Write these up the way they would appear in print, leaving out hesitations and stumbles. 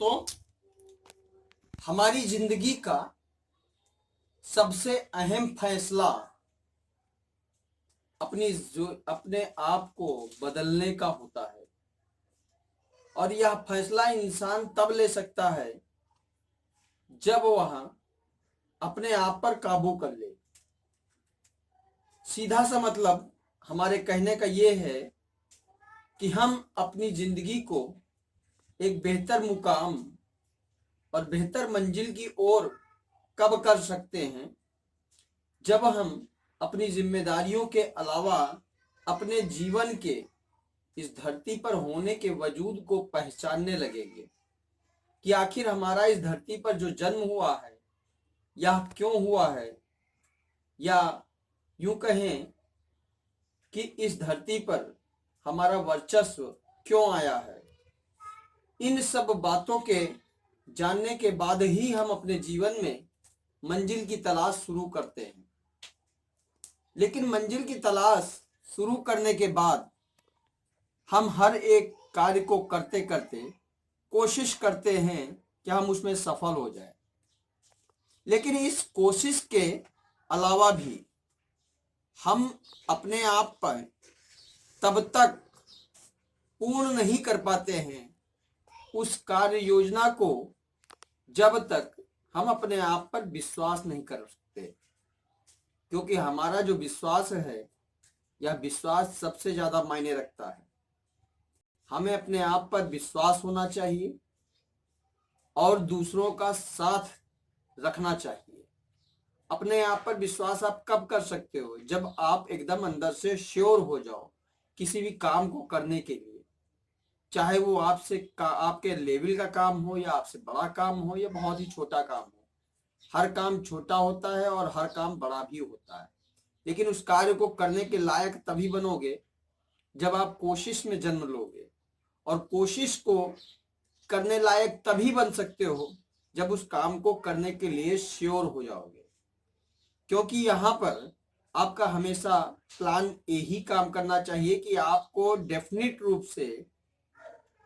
तो हमारी जिंदगी का सबसे अहम फैसला अपने आप को बदलने का होता है और यह फैसला इंसान तब ले सकता है जब वह अपने आप पर काबू कर ले। सीधा सा मतलब हमारे कहने का यह है कि हम अपनी जिंदगी को एक बेहतर मुकाम और बेहतर मंजिल की ओर कब कर सकते हैं, जब हम अपनी जिम्मेदारियों के अलावा अपने जीवन के इस धरती पर होने के वजूद को पहचानने लगेंगे कि आखिर हमारा इस धरती पर जो जन्म हुआ है यह क्यों हुआ है, या यूं कहें कि इस धरती पर हमारा वर्चस्व क्यों आया है। इन सब बातों के जानने के बाद ही हम अपने जीवन में मंजिल की तलाश शुरू करते हैं। लेकिन मंजिल की तलाश शुरू करने के बाद हम हर एक कार्य को करते करते कोशिश करते हैं कि हम उसमें सफल हो जाए। लेकिन इस कोशिश के अलावा भी हम अपने आप पर तब तक पूर्ण नहीं कर पाते हैं उस कार्य योजना को जब तक हम अपने आप पर विश्वास नहीं कर सकते, क्योंकि हमारा जो विश्वास है यह विश्वास सबसे ज्यादा मायने रखता है। हमें अपने आप पर विश्वास होना चाहिए और दूसरों का साथ रखना चाहिए। अपने आप पर विश्वास आप कब कर सकते हो? जब आप एकदम अंदर से श्योर हो जाओ किसी भी काम को करने के लिए, चाहे वो आपके लेवल का काम हो या आपसे बड़ा काम हो या बहुत ही छोटा काम हो। हर काम छोटा होता है और हर काम बड़ा भी होता है, लेकिन उस कार्य को करने के लायक तभी बनोगे जब आप कोशिश में जन्म लोगे, और कोशिश को करने लायक तभी बन सकते हो जब उस काम को करने के लिए श्योर हो जाओगे। क्योंकि यहाँ पर आपका हमेशा प्लान ए ही काम करना चाहिए कि आपको डेफिनेट रूप से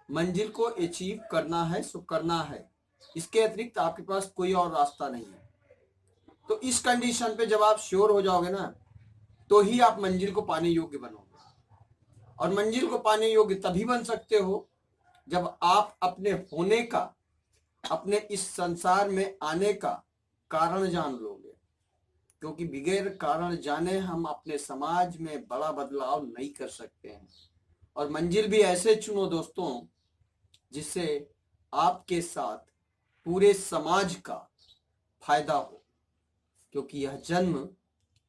मंजिल को अचीव करना है, सो करना है। इसके अतिरिक्त आपके पास कोई और रास्ता नहीं है। तो इस कंडीशन पे जब आप श्योर हो जाओगे ना, तो ही आप मंजिल को पाने योग्य बनोगे। और मंजिल को पाने योग्य तभी बन सकते हो जब आप अपने होने का, अपने इस संसार में आने का कारण जान लोगे। क्योंकि बगैर कारण जाने हम अपने समाज में बड़ा बदलाव नहीं कर सकते हैं। और मंजिल भी ऐसे चुनो दोस्तों जिससे आपके साथ पूरे समाज का फायदा हो, क्योंकि यह जन्म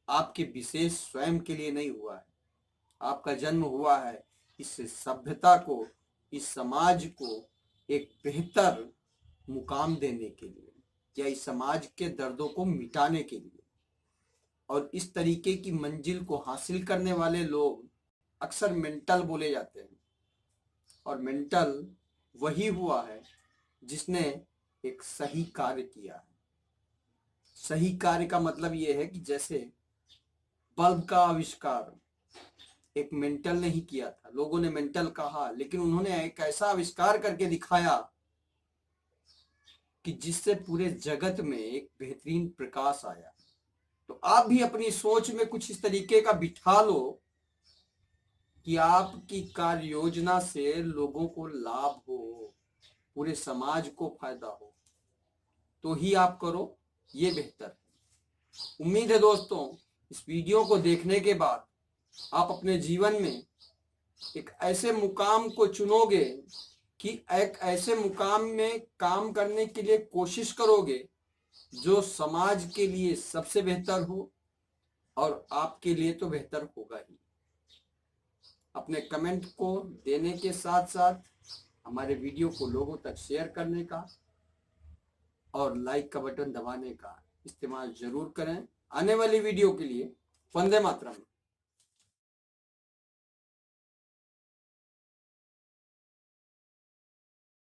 आपके विशेष स्वयं के लिए नहीं हुआ है। आपका जन्म हुआ है इस सभ्यता को, इस समाज को एक बेहतर मुकाम देने के लिए, या इस समाज के दर्दों को मिटाने के लिए। और इस तरीके की मंजिल को हासिल करने वाले लोग अक्सर मेंटल बोले जाते हैं। और मेंटल वही हुआ है जिसने एक सही कार्य किया है। सही कार्य का मतलब यह है कि जैसे बल्ब का आविष्कार एक मेंटल ने ही किया था। लोगों ने मेंटल कहा, लेकिन उन्होंने एक ऐसा आविष्कार करके दिखाया कि जिससे पूरे जगत में एक बेहतरीन प्रकाश आया। तो आप भी अपनी सोच में कुछ इस तरीके का बिठा लो कि आपकी कार्य योजना से लोगों को लाभ हो, पूरे समाज को फायदा हो, तो ही आप करो, ये बेहतर है। उम्मीद है दोस्तों इस वीडियो को देखने के बाद आप अपने जीवन में एक ऐसे मुकाम को चुनोगे कि एक ऐसे मुकाम में काम करने के लिए कोशिश करोगे जो समाज के लिए सबसे बेहतर हो, और आपके लिए तो बेहतर होगा ही। अपने कमेंट को देने के साथ साथ हमारे वीडियो को लोगों तक शेयर करने का और लाइक का बटन दबाने का इस्तेमाल जरूर करें। आने वाली वीडियो के लिए वंदे मातरम।